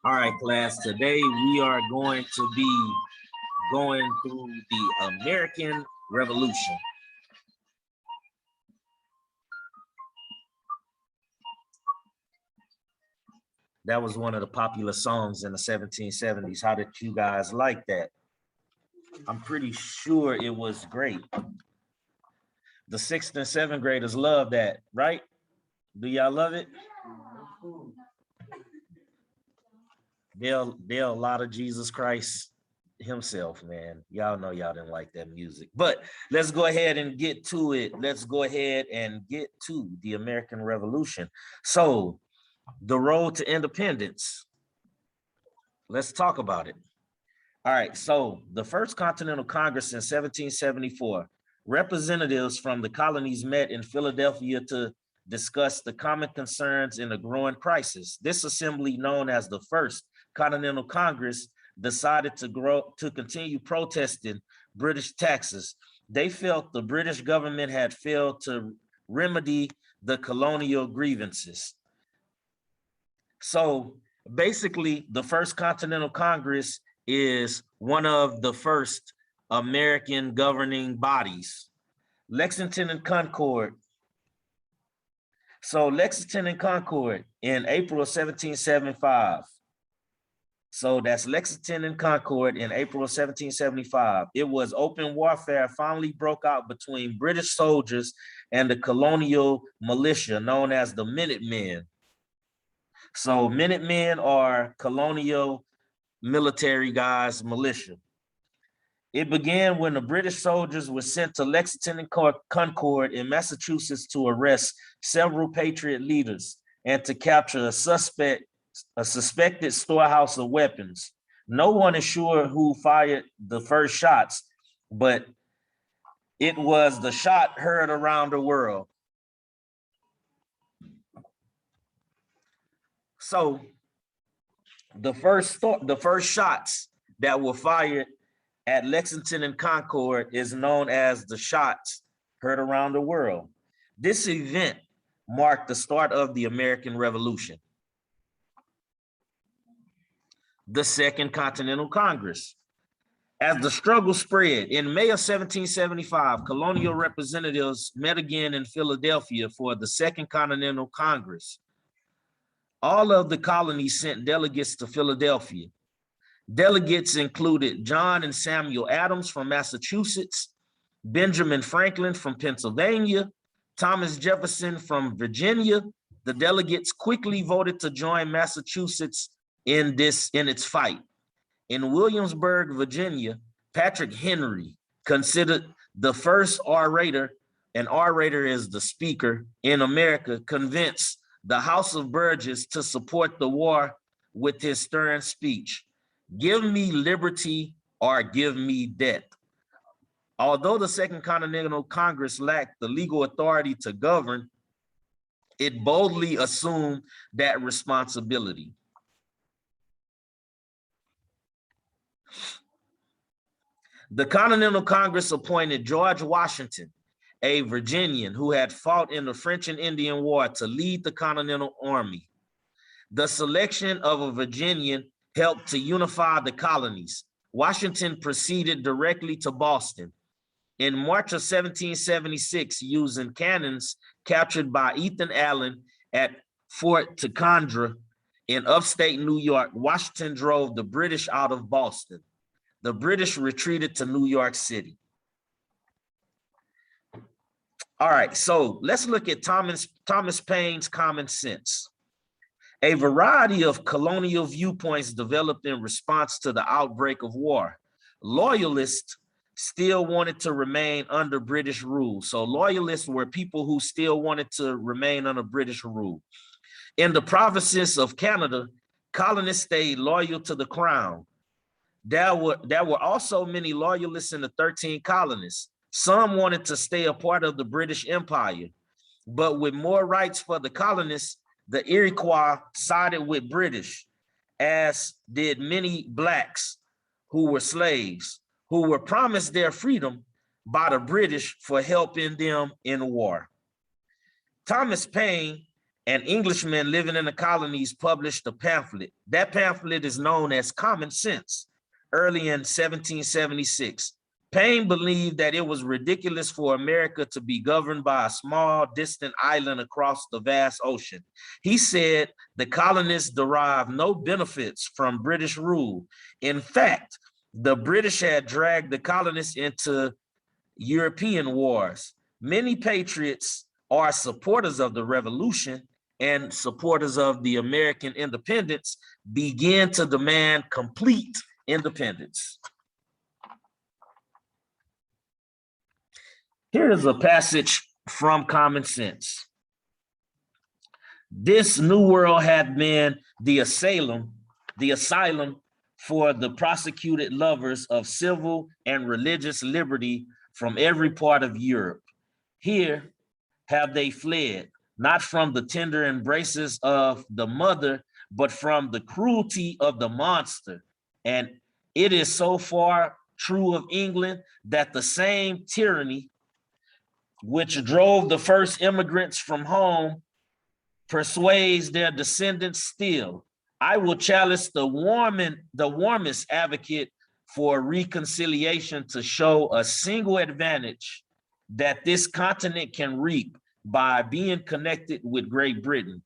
All right, class, today we are going to be going through the American Revolution. That was one of the popular songs in the 1770s. How did you guys like that? I'm pretty sure it was great. The 6th and 7th graders love that, right? Do y'all love it? They'll a lot of Jesus Christ himself, man. Y'all know y'all didn't like that music, but let's go ahead and get to it. Let's go ahead and get to the American Revolution. So the road to independence. Let's talk about it. All right, so the first Continental Congress in 1774, representatives from the colonies met in Philadelphia to discuss the common concerns in a growing crisis. This assembly, known as the First Continental Congress, decided to continue protesting British taxes. They felt the British government had failed to remedy the colonial grievances. So basically, the First Continental Congress is one of the first American governing bodies. Lexington and Concord. So Lexington and Concord in April of 1775. So that's Lexington and Concord in April of 1775. It was open warfare finally broke out between British soldiers and the colonial militia known as the Minutemen. So Minutemen are colonial military guys, militia. It began when the British soldiers were sent to Lexington and Concord in Massachusetts to arrest several Patriot leaders and to capture a suspected storehouse of weapons. No one is sure who fired the first shots, but it was the shot heard around the world. So the first shots that were fired at Lexington and Concord is known as the shots heard around the world. This event marked the start of the American Revolution. The Second Continental Congress. As the struggle spread, in May of 1775, colonial representatives met again in Philadelphia for the Second Continental Congress. All of the colonies sent delegates to Philadelphia. Delegates included John and Samuel Adams from Massachusetts, Benjamin Franklin from Pennsylvania, Thomas Jefferson from Virginia. The delegates quickly voted to join Massachusetts in its fight. In Williamsburg, Virginia, Patrick Henry, considered the first orator, an orator is the speaker in America, convinced the House of Burgesses to support the war with his stern speech. Give me liberty or give me death. Although the Second Continental Congress lacked the legal authority to govern, it boldly assumed that responsibility. The Continental Congress appointed George Washington, a Virginian who had fought in the French and Indian War, to lead the Continental Army. The selection of a Virginian helped to unify the colonies. Washington proceeded directly to Boston. In March of 1776, using cannons captured by Ethan Allen at Fort Ticonderoga in upstate New York, Washington drove the British out of Boston. The British retreated to New York City. All right, so let's look at Thomas Paine's Common Sense. A variety of colonial viewpoints developed in response to the outbreak of war. Loyalists still wanted to remain under British rule. So loyalists were people who still wanted to remain under British rule. In the provinces of Canada, colonists stayed loyal to the crown. There were also many loyalists in the 13 colonies. Some wanted to stay a part of the British Empire, but with more rights for the colonists, the Iroquois sided with British, as did many blacks who were slaves, who were promised their freedom by the British for helping them in war. Thomas Paine an Englishman living in the colonies published a pamphlet. That pamphlet is known as Common Sense, early in 1776. Paine believed that it was ridiculous for America to be governed by a small, distant island across the vast ocean. He said the colonists derived no benefits from British rule. In fact, the British had dragged the colonists into European wars. Many patriots are supporters of the revolution and supporters of the American independence began to demand complete independence. Here is a passage from Common Sense. This new world had been the asylum for the prosecuted lovers of civil and religious liberty from every part of Europe. Here have they fled, not from the tender embraces of the mother, but from the cruelty of the monster. And it is so far true of England that the same tyranny which drove the first immigrants from home persuades their descendants still. I will challenge the warmest advocate for reconciliation to show a single advantage that this continent can reap by being connected with Great Britain.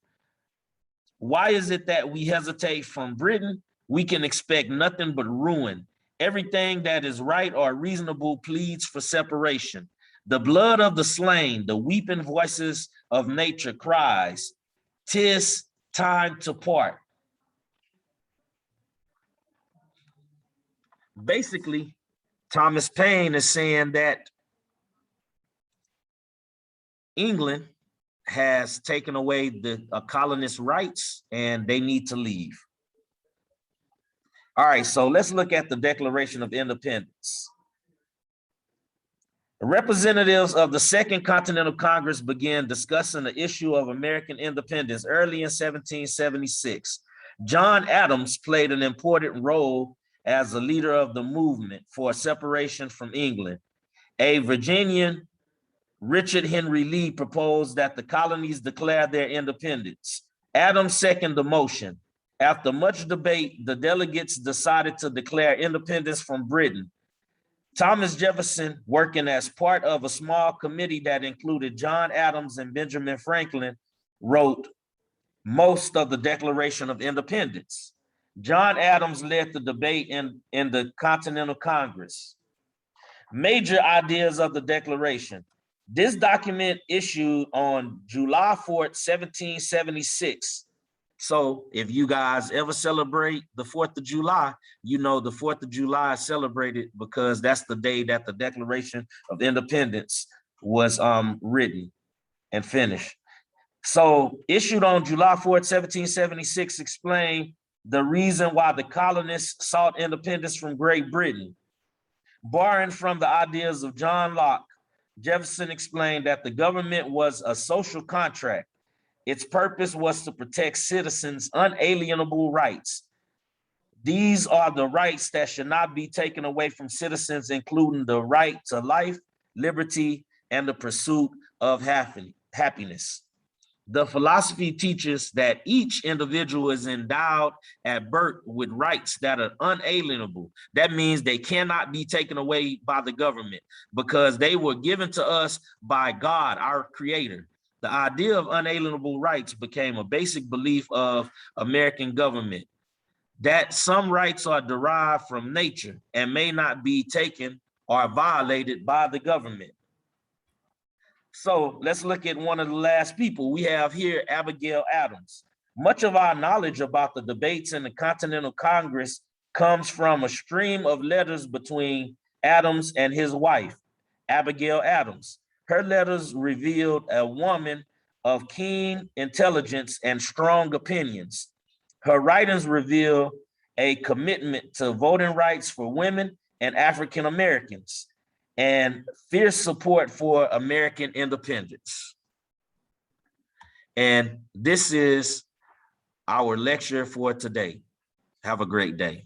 Why is it that we hesitate from Britain? We can expect nothing but ruin. Everything that is right or reasonable pleads for separation. The blood of the slain, the weeping voices of nature cries, 'tis time to part. Basically, Thomas Paine is saying that England has taken away the colonist rights and they need to leave. All right, so let's look at the Declaration of Independence. Representatives of the Second Continental Congress began discussing the issue of American independence early in 1776. John Adams played an important role as a leader of the movement for separation from England. A Virginian, Richard Henry Lee, proposed that the colonies declare their independence. Adams seconded the motion. After much debate, the delegates decided to declare independence from Britain. Thomas Jefferson, working as part of a small committee that included John Adams and Benjamin Franklin, wrote most of the Declaration of Independence. John Adams led the debate in the Continental Congress. Major ideas of the Declaration. This document issued on July 4th, 1776. So if you guys ever celebrate the 4th of July, you know the 4th of July is celebrated because that's the day that the Declaration of Independence was written and finished. So issued on July 4th, 1776, explained the reason why the colonists sought independence from Great Britain. Borrowing from the ideas of John Locke, Jefferson explained that the government was a social contract. Its purpose was to protect citizens' unalienable rights. These are the rights that should not be taken away from citizens, including the right to life, liberty, and the pursuit of happiness. The philosophy teaches that each individual is endowed at birth with rights that are unalienable. That means they cannot be taken away by the government because they were given to us by God, our creator. The idea of unalienable rights became a basic belief of American government, that some rights are derived from nature and may not be taken or violated by the government. So let's look at one of the last people we have here, Abigail Adams. Much of our knowledge about the debates in the Continental Congress comes from a stream of letters between Adams and his wife, Abigail Adams. Her letters revealed a woman of keen intelligence and strong opinions. Her writings reveal a commitment to voting rights for women and African Americans and fierce support for American independence. And this is our lecture for today. Have a great day.